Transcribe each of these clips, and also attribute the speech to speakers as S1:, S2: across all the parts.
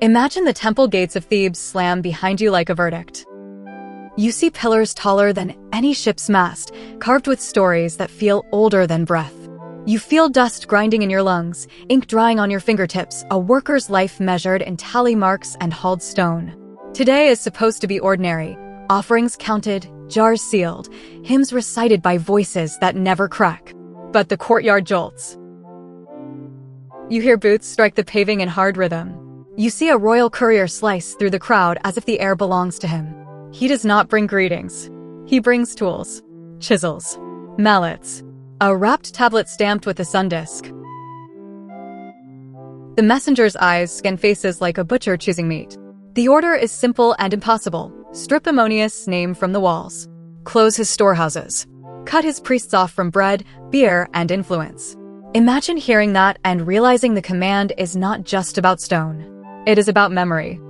S1: Imagine the temple gates of Thebes slam behind you like a verdict. You see pillars taller than any ship's mast, carved with stories that feel older than breath. You feel dust grinding in your lungs, ink drying on your fingertips, a worker's life measured in tally marks and hauled stone. Today is supposed to be ordinary, offerings counted, jars sealed, hymns recited by voices that never crack. But the courtyard jolts. You hear boots strike the paving in hard rhythm. You see a royal courier slice through the crowd as if the air belongs to him. He does not bring greetings. He brings tools, chisels, mallets, a wrapped tablet stamped with a sun disk. The messenger's eyes scan faces like a butcher choosing meat. The order is simple and impossible. Strip Ammonius' name from the walls. Close his storehouses. Cut his priests off from bread, beer, and influence. Imagine hearing that and realizing the command is not just about stone. It is about memory.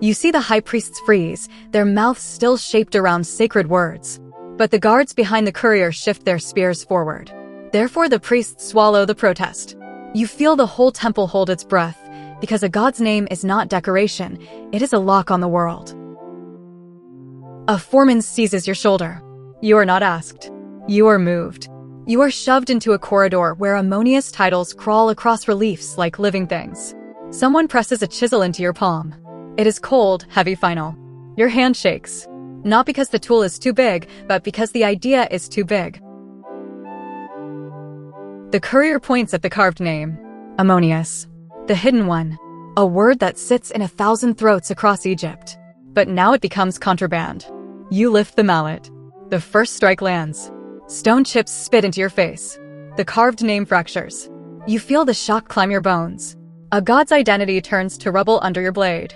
S1: You see the high priests freeze, their mouths still shaped around sacred words. But the guards behind the courier shift their spears forward. Therefore the priests swallow the protest. You feel the whole temple hold its breath, because a god's name is not decoration, it is a lock on the world. A foreman seizes your shoulder. You are not asked. You are moved. You are shoved into a corridor where Ammonius titles crawl across reliefs like living things. Someone presses a chisel into your palm. It is cold, heavy final. Your hand shakes. Not because the tool is too big, but because the idea is too big. The courier points at the carved name. Ammonius. The hidden one. A word that sits in 1,000 throats across Egypt. But now it becomes contraband. You lift the mallet. The first strike lands. Stone chips spit into your face. The carved name fractures. You feel the shock climb your bones. A god's identity turns to rubble under your blade.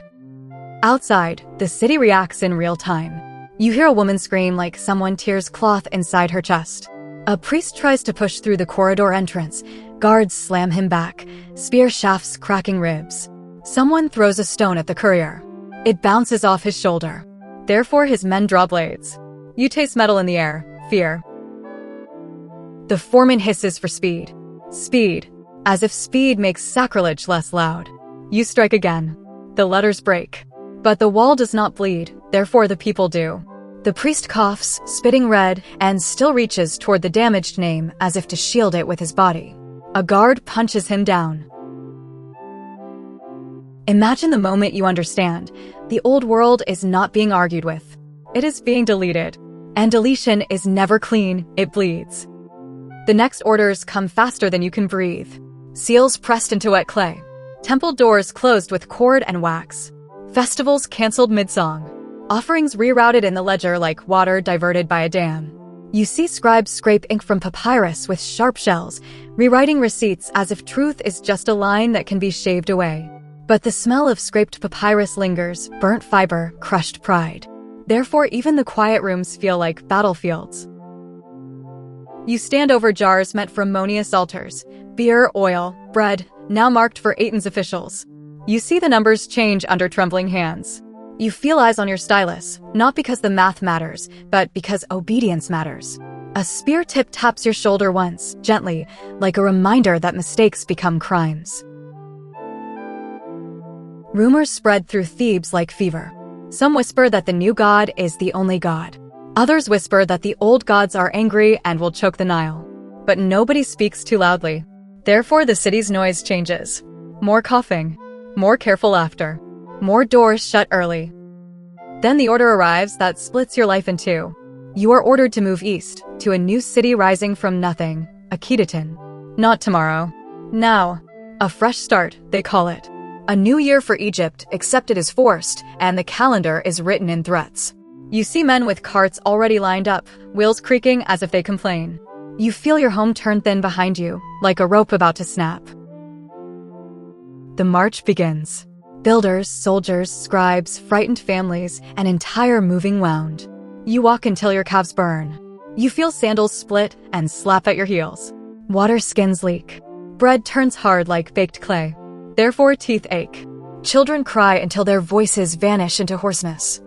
S1: Outside, the city reacts in real time. You hear a woman scream like someone tears cloth inside her chest. A priest tries to push through the corridor entrance. Guards slam him back, spear shafts cracking ribs. Someone throws a stone at the courier. It bounces off his shoulder. Therefore, his men draw blades. You taste metal in the air, fear. The foreman hisses for speed. Speed. As if speed makes sacrilege less loud. You strike again. The letters break. But the wall does not bleed, therefore the people do. The priest coughs, spitting red, and still reaches toward the damaged name as if to shield it with his body. A guard punches him down. Imagine the moment you understand. The old world is not being argued with. It is being deleted. And deletion is never clean, it bleeds. The next orders come faster than you can breathe. Seals pressed into wet clay. Temple doors closed with cord and wax. Festivals canceled mid-song. Offerings rerouted in the ledger like water diverted by a dam. You see scribes scrape ink from papyrus with sharp shells, rewriting receipts as if truth is just a line that can be shaved away. But the smell of scraped papyrus lingers, burnt fiber, crushed pride. Therefore, even the quiet rooms feel like battlefields. You stand over jars meant for Ammonius altars. Beer, oil, bread, now marked for Aten's officials. You see the numbers change under trembling hands. You feel eyes on your stylus, not because the math matters, but because obedience matters. A spear tip taps your shoulder once, gently, like a reminder that mistakes become crimes. Rumors spread through Thebes like fever. Some whisper that the new god is the only god. Others whisper that the old gods are angry and will choke the Nile. But nobody speaks too loudly. Therefore, the city's noise changes. More coughing. More careful laughter. More doors shut early. Then the order arrives that splits your life in two. You are ordered to move east, to a new city rising from nothing, Akhetaten. Not tomorrow. Now. A fresh start, they call it. A new year for Egypt, except it is forced, and the calendar is written in threats. You see men with carts already lined up, wheels creaking as if they complain. You feel your home turn thin behind you, like a rope about to snap. The march begins. Builders, soldiers, scribes, frightened families, an entire moving wound. You walk until your calves burn. You feel sandals split and slap at your heels. Water skins leak. Bread turns hard like baked clay. Therefore, teeth ache. Children cry until their voices vanish into hoarseness.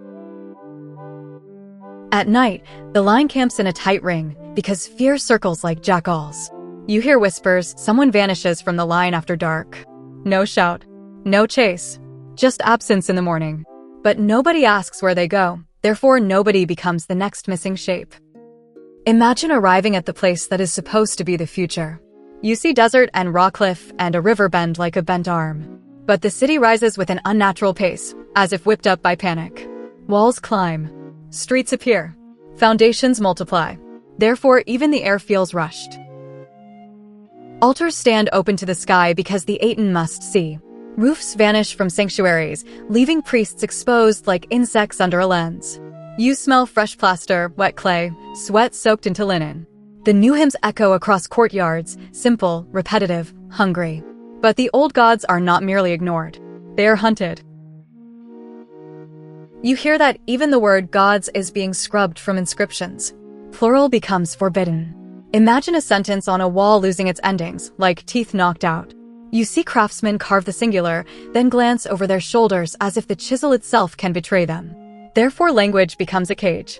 S1: At night, the line camps in a tight ring because fear circles like jackals. You hear whispers, someone vanishes from the line after dark. No shout. No chase. just absence in the morning. But nobody asks where they go, therefore nobody becomes the next missing shape. Imagine arriving at the place that is supposed to be the future. You see desert and raw cliff and a river bend like a bent arm. But the city rises with an unnatural pace, as if whipped up by panic. Walls climb. Streets appear. Foundations multiply. Therefore, even the air feels rushed. Altars stand open to the sky because the Aten must see. Roofs vanish from sanctuaries, leaving priests exposed like insects under a lens. You smell fresh plaster, wet clay, sweat soaked into linen. The new hymns echo across courtyards, simple, repetitive, hungry. But the old gods are not merely ignored. They are hunted. You hear that even the word gods is being scrubbed from inscriptions. Plural becomes forbidden. Imagine a sentence on a wall losing its endings, like teeth knocked out. You see craftsmen carve the singular, then glance over their shoulders as if the chisel itself can betray them. Therefore, language becomes a cage.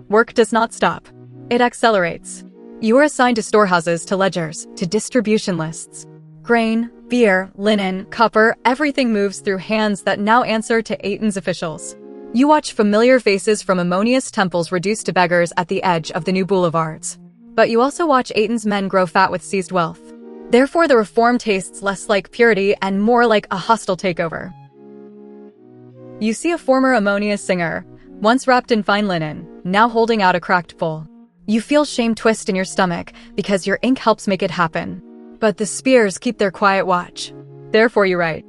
S1: Work does not stop. It accelerates. You are assigned to storehouses, to ledgers, to distribution lists. Grain, beer, linen, copper, everything moves through hands that now answer to Aten's officials. You watch familiar faces from Ammonius temples reduced to beggars at the edge of the new boulevards. But you also watch Aten's men grow fat with seized wealth. Therefore, the reform tastes less like purity and more like a hostile takeover. You see a former Ammonius singer, once wrapped in fine linen, now holding out a cracked bowl. You feel shame twist in your stomach because your ink helps make it happen. But the spears keep their quiet watch. Therefore, you write.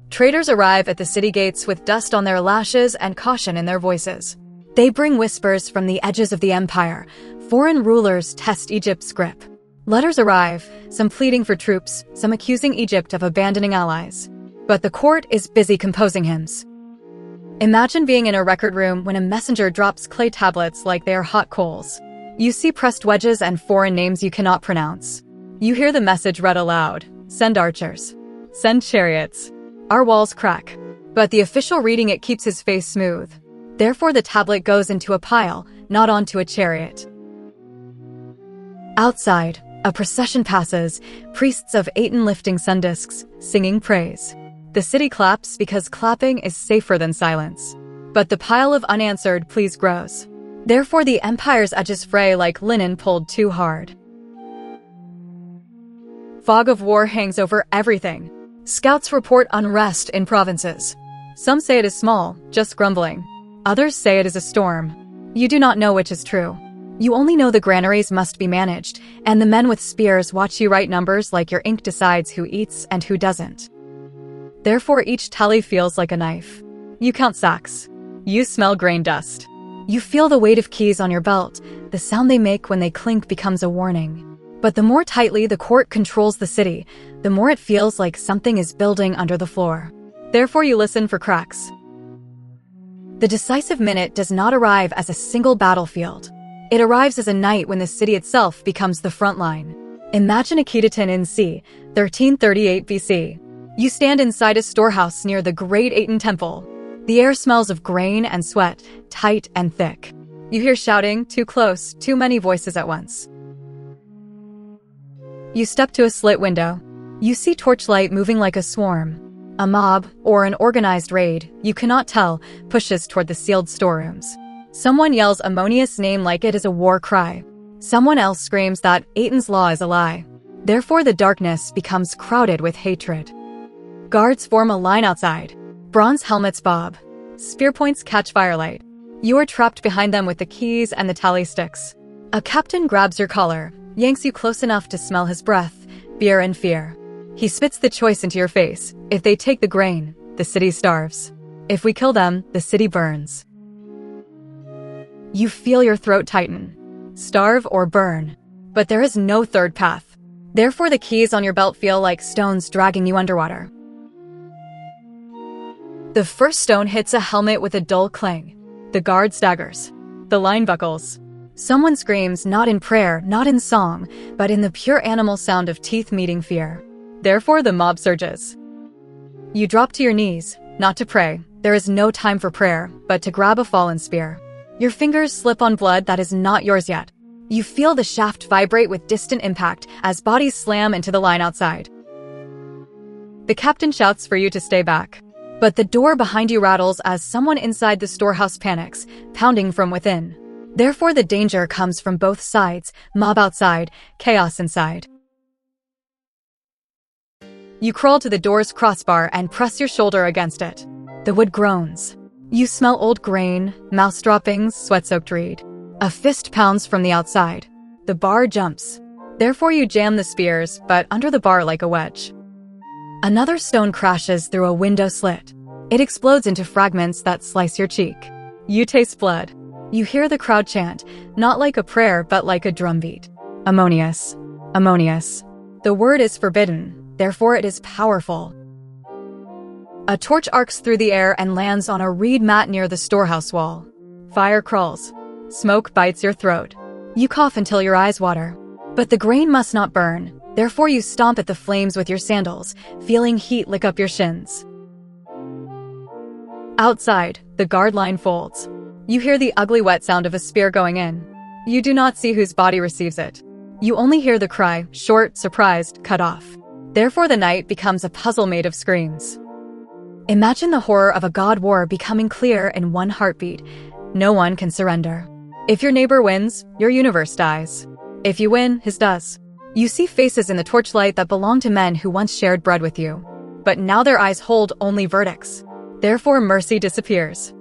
S1: Traders arrive at the city gates with dust on their lashes and caution in their voices. They bring whispers from the edges of the empire. Foreign rulers test Egypt's grip. Letters arrive, some pleading for troops, some accusing Egypt of abandoning allies. But the court is busy composing hymns. Imagine being in a record room when a messenger drops clay tablets like they are hot coals. You see pressed wedges and foreign names you cannot pronounce. You hear the message read aloud. Send archers. Send chariots. Our walls crack. But the official reading it keeps his face smooth. Therefore the tablet goes into a pile, not onto a chariot. Outside, a procession passes, priests of Aten lifting sun discs, singing praise. The city claps because clapping is safer than silence. But the pile of unanswered pleas grows. Therefore the empire's edges fray like linen pulled too hard. Fog of war hangs over everything. Scouts report unrest in provinces. Some say it is small, just grumbling. Others say it is a storm. You do not know which is true. You only know the granaries must be managed, and the men with spears watch you write numbers like your ink decides who eats and who doesn't. Therefore each tally feels like a knife. You count sacks. You smell grain dust. You feel the weight of keys on your belt. The sound they make when they clink becomes a warning. But the more tightly the court controls the city, the more it feels like something is building under the floor. Therefore you listen for cracks. The decisive minute does not arrive as a single battlefield. It arrives as a night when the city itself becomes the front line. Imagine Akhetaten in c. 1338 BC. You stand inside a storehouse near the great Aten temple. The air smells of grain and sweat, tight and thick. You hear shouting, too close, too many voices at once. You step to a slit window. You see torchlight moving like a swarm. A mob, or an organized raid, you cannot tell, pushes toward the sealed storerooms. Someone yells Ammonius' name like it is a war cry. Someone else screams that Aten's law is a lie. Therefore the darkness becomes crowded with hatred. Guards form a line outside. Bronze helmets bob. Spear points catch firelight. You are trapped behind them with the keys and the tally sticks. A captain grabs your collar, yanks you close enough to smell his breath, beer and fear. He spits the choice into your face. If they take the grain, the city starves. If we kill them, the city burns. You feel your throat tighten. Starve or burn. But there is no third path. Therefore the keys on your belt feel like stones dragging you underwater. The first stone hits a helmet with a dull clang. The guard staggers. The line buckles. Someone screams, not in prayer, not in song, but in the pure animal sound of teeth meeting fear. Therefore the mob surges. You drop to your knees, not to pray. There is no time for prayer, but to grab a fallen spear. Your fingers slip on blood that is not yours yet. You feel the shaft vibrate with distant impact as bodies slam into the line outside. The captain shouts for you to stay back. But the door behind you rattles as someone inside the storehouse panics, pounding from within. Therefore, the danger comes from both sides, mob outside, chaos inside. You crawl to the door's crossbar and press your shoulder against it. The wood groans. You smell old grain, mouse droppings, sweat-soaked reed. A fist pounds from the outside. The bar jumps. Therefore, you jam the spears, but under the bar like a wedge. Another stone crashes through a window slit. It explodes into fragments that slice your cheek. You taste blood. You hear the crowd chant, not like a prayer but like a drumbeat. Ammonius. Ammonius. The word is forbidden, therefore it is powerful. A torch arcs through the air and lands on a reed mat near the storehouse wall. Fire crawls. Smoke bites your throat. You cough until your eyes water. But the grain must not burn, therefore you stomp at the flames with your sandals, feeling heat lick up your shins. Outside, the guard line folds. You hear the ugly wet sound of a spear going in. You do not see whose body receives it. You only hear the cry, short, surprised, cut off. Therefore the night becomes a puzzle made of screams. Imagine the horror of a god war becoming clear in one heartbeat. No one can surrender. If your neighbor wins, your universe dies. If you win, his does. You see faces in the torchlight that belong to men who once shared bread with you. But now their eyes hold only verdicts. Therefore mercy disappears.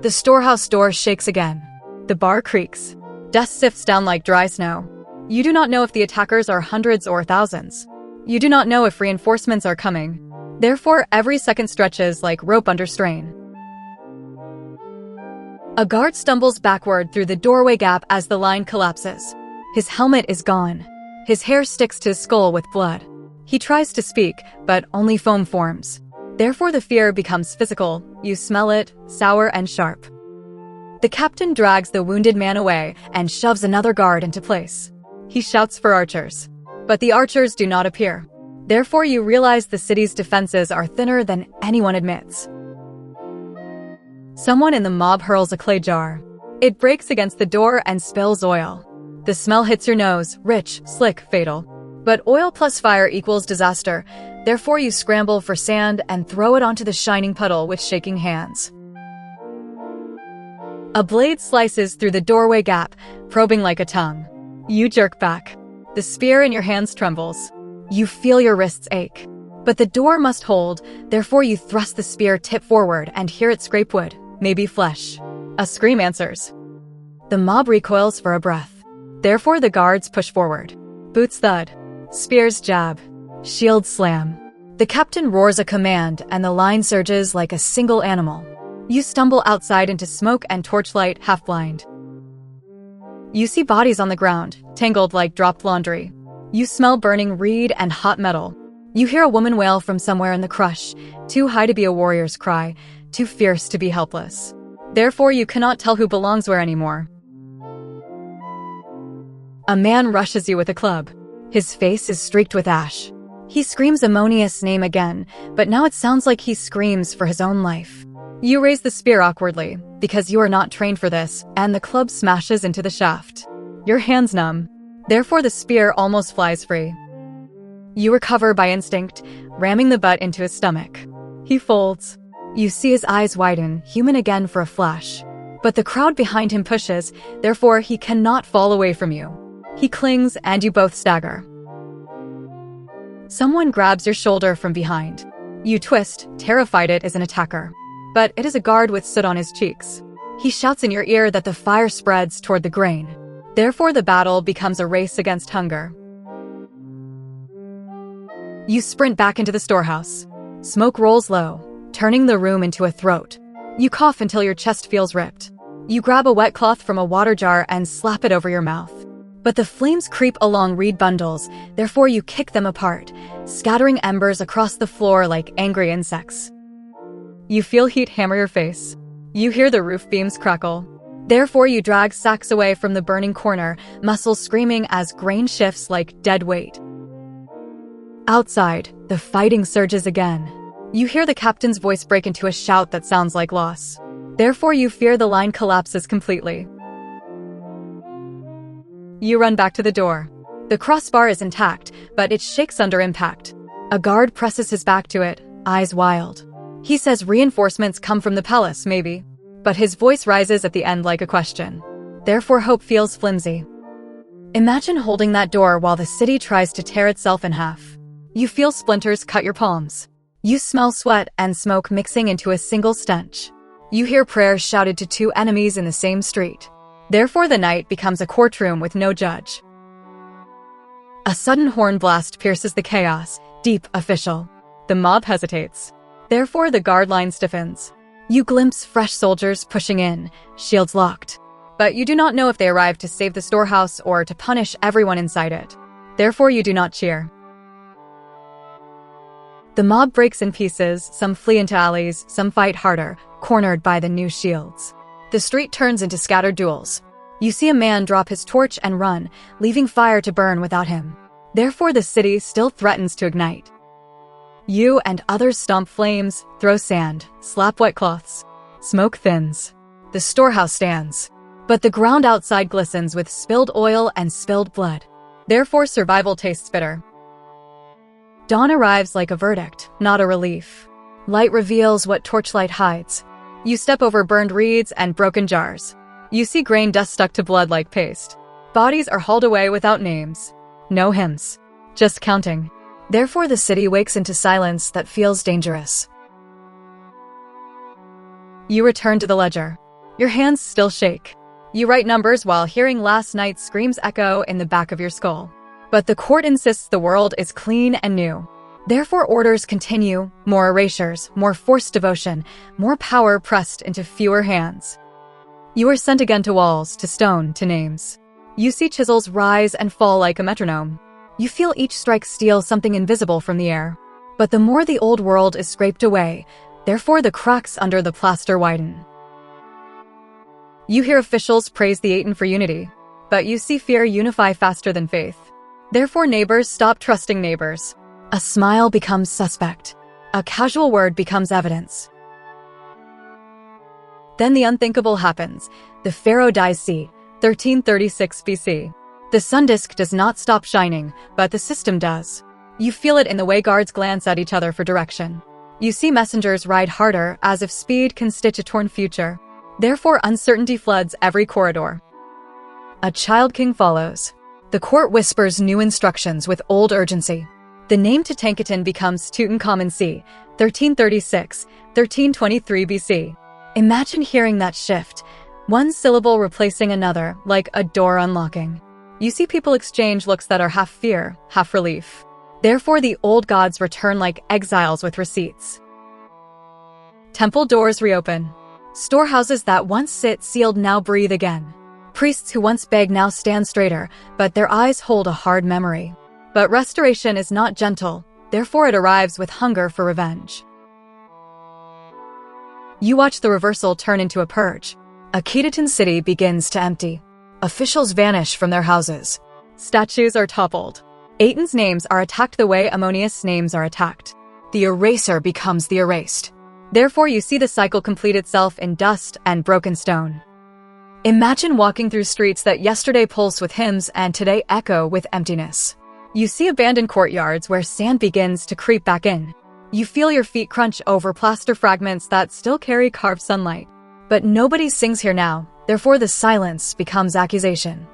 S1: The storehouse door shakes again. The bar creaks. Dust sifts down like dry snow. You do not know if the attackers are hundreds or thousands. You do not know if reinforcements are coming. Therefore, every second stretches like rope under strain. A guard stumbles backward through the doorway gap as the line collapses. His helmet is gone. His hair sticks to his skull with blood. He tries to speak, but only foam forms. Therefore, the fear becomes physical. You smell it, sour and sharp. The captain drags the wounded man away and shoves another guard into place. He shouts for archers. But the archers do not appear. Therefore, you realize the city's defenses are thinner than anyone admits. Someone in the mob hurls a clay jar. It breaks against the door and spills oil. The smell hits your nose, rich, slick, fatal. But oil plus fire equals disaster. Therefore, you scramble for sand and throw it onto the shining puddle with shaking hands. A blade slices through the doorway gap, probing like a tongue. You jerk back. The spear in your hands trembles. You feel your wrists ache. But the door must hold, therefore you thrust the spear tip forward and hear it scrape wood, maybe flesh. A scream answers. The mob recoils for a breath. Therefore the guards push forward. Boots thud. Spears jab. Shields slam. The captain roars a command and the line surges like a single animal. You stumble outside into smoke and torchlight, half blind. You see bodies on the ground, tangled like dropped laundry. You smell burning reed and hot metal. You hear a woman wail from somewhere in the crush, too high to be a warrior's cry, too fierce to be helpless. Therefore, you cannot tell who belongs where anymore. A man rushes you with a club. His face is streaked with ash. He screams Ammonius' name again, but now it sounds like he screams for his own life. You raise the spear awkwardly, because you are not trained for this, and the club smashes into the shaft. Your hands numb. Therefore, the spear almost flies free. You recover by instinct, ramming the butt into his stomach. He folds. You see his eyes widen, human again for a flash. But the crowd behind him pushes, therefore he cannot fall away from you. He clings and you both stagger. Someone grabs your shoulder from behind. You twist, terrified it is an attacker. But it is a guard with soot on his cheeks. He shouts in your ear that the fire spreads toward the grain. Therefore the battle becomes a race against hunger. You sprint back into the storehouse. Smoke rolls low, turning the room into a throat. You cough until your chest feels ripped. You grab a wet cloth from a water jar and slap it over your mouth. But the flames creep along reed bundles, therefore you kick them apart, scattering embers across the floor like angry insects. You feel heat hammer your face. You hear the roof beams crackle. Therefore you drag sacks away from the burning corner, muscles screaming as grain shifts like dead weight. Outside, the fighting surges again. You hear the captain's voice break into a shout that sounds like loss. Therefore you fear the line collapses completely. You run back to the door. The crossbar is intact, but it shakes under impact. A guard presses his back to it, eyes wild. He says reinforcements come from the palace, maybe. But his voice rises at the end like a question. Therefore hope feels flimsy. Imagine holding that door while the city tries to tear itself in half. You feel splinters cut your palms. You smell sweat and smoke mixing into a single stench. You hear prayers shouted to two enemies in the same street. Therefore the night becomes a courtroom with no judge. A sudden horn blast pierces the chaos, deep, official. The mob hesitates. Therefore the guard line stiffens. You glimpse fresh soldiers pushing in, shields locked. But you do not know if they arrived to save the storehouse or to punish everyone inside it. Therefore you do not cheer. The mob breaks in pieces, some flee into alleys, some fight harder, cornered by the new shields. The street turns into scattered duels. You see a man drop his torch and run, leaving fire to burn without him. Therefore the city still threatens to ignite. You and others stomp flames, throw sand, slap wet cloths. Smoke thins. The storehouse stands. But the ground outside glistens with spilled oil and spilled blood. Therefore survival tastes bitter. Dawn arrives like a verdict, not a relief. Light reveals what Torchlight hides. You step over burned reeds and broken jars. You see grain dust stuck to blood like paste. Bodies are hauled away without names. No hymns. Just counting. Therefore the city wakes into silence that feels dangerous. You return to the ledger. Your hands still shake. You write numbers while hearing last night's screams echo in the back of your skull. But the court insists the world is clean and new. Therefore orders continue, more erasures, more forced devotion, more power pressed into fewer hands. You are sent again to walls, to stone, to names. You see chisels rise and fall like a metronome. You feel each strike steal something invisible from the air. But the more the old world is scraped away, therefore the cracks under the plaster widen. You hear officials praise the Aten for unity, but you see fear unify faster than faith. Therefore neighbors stop trusting neighbors. A smile becomes suspect. A casual word becomes evidence. Then the unthinkable happens. The Pharaoh dies c. 1336 BC. The sun disk does not stop shining, but the system does. You feel it in the way guards glance at each other for direction. You see messengers ride harder as if speed can stitch a torn future. Therefore uncertainty floods every corridor. A child king follows. The court whispers new instructions with old urgency. The name to Akhetaten becomes Tutankhamun c. 1336, 1323 BC. Imagine hearing that shift, one syllable replacing another, like a door unlocking. You see people exchange looks that are half fear, half relief. Therefore the old gods return like exiles with receipts. Temple doors reopen. Storehouses that once sit sealed now breathe again. Priests who once begged now stand straighter, but their eyes hold a hard memory. But restoration is not gentle, therefore it arrives with hunger for revenge. You watch the reversal turn into a purge. Akhetaten city begins to empty. Officials vanish from their houses. Statues are toppled. Aten's names are attacked the way Ammonius' names are attacked. The eraser becomes the erased. Therefore you see the cycle complete itself in dust and broken stone. Imagine walking through streets that yesterday pulse with hymns and today echo with emptiness. You see abandoned courtyards where sand begins to creep back in. You feel your feet crunch over plaster fragments that still carry carved sunlight. But nobody sings here now, therefore the silence becomes accusation.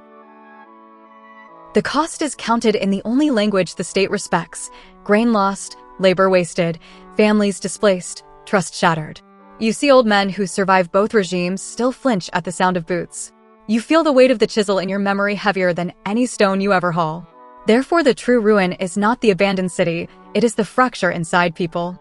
S1: The cost is counted in the only language the state respects: grain lost, labor wasted, families displaced, trust shattered. You see old men who survive both regimes still flinch at the sound of boots. You feel the weight of the chisel in your memory heavier than any stone you ever haul. Therefore the true ruin is not the abandoned city, it is the fracture inside people.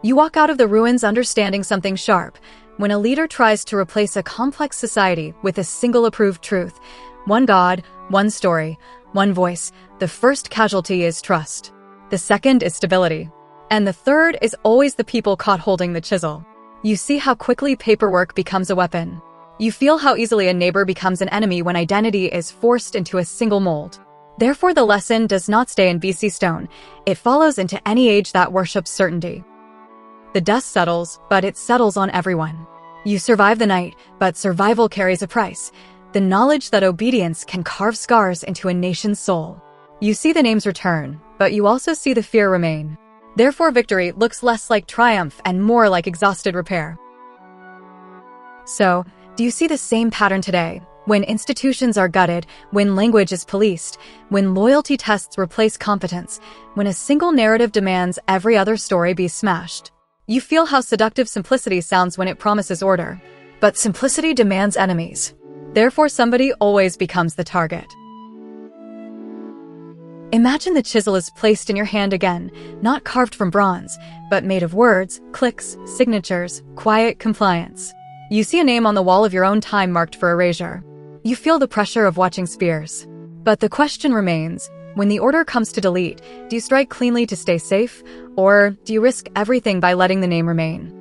S1: You walk out of the ruins understanding something sharp. When a leader tries to replace a complex society with a single approved truth, one God, one story, one voice, the first casualty is trust. The second is stability. And the third is always the people caught holding the chisel. You see how quickly paperwork becomes a weapon. You feel how easily a neighbor becomes an enemy when identity is forced into a single mold. Therefore the lesson does not stay in BC stone, it follows into any age that worships certainty. The dust settles, but it settles on everyone. You survive the night, but survival carries a price. The knowledge that obedience can carve scars into a nation's soul. You see the names return, but you also see the fear remain. Therefore, victory looks less like triumph and more like exhausted repair. So, do you see the same pattern today? When institutions are gutted, when language is policed, when loyalty tests replace competence, when a single narrative demands every other story be smashed. You feel how seductive simplicity sounds when it promises order. But simplicity demands enemies. Therefore, somebody always becomes the target. Imagine the chisel is placed in your hand again, not carved from bronze, but made of words, clicks, signatures, quiet compliance. You see a name on the wall of your own time marked for erasure. You feel the pressure of watching spears. But the question remains, when the order comes to delete, do you strike cleanly to stay safe, or do you risk everything by letting the name remain?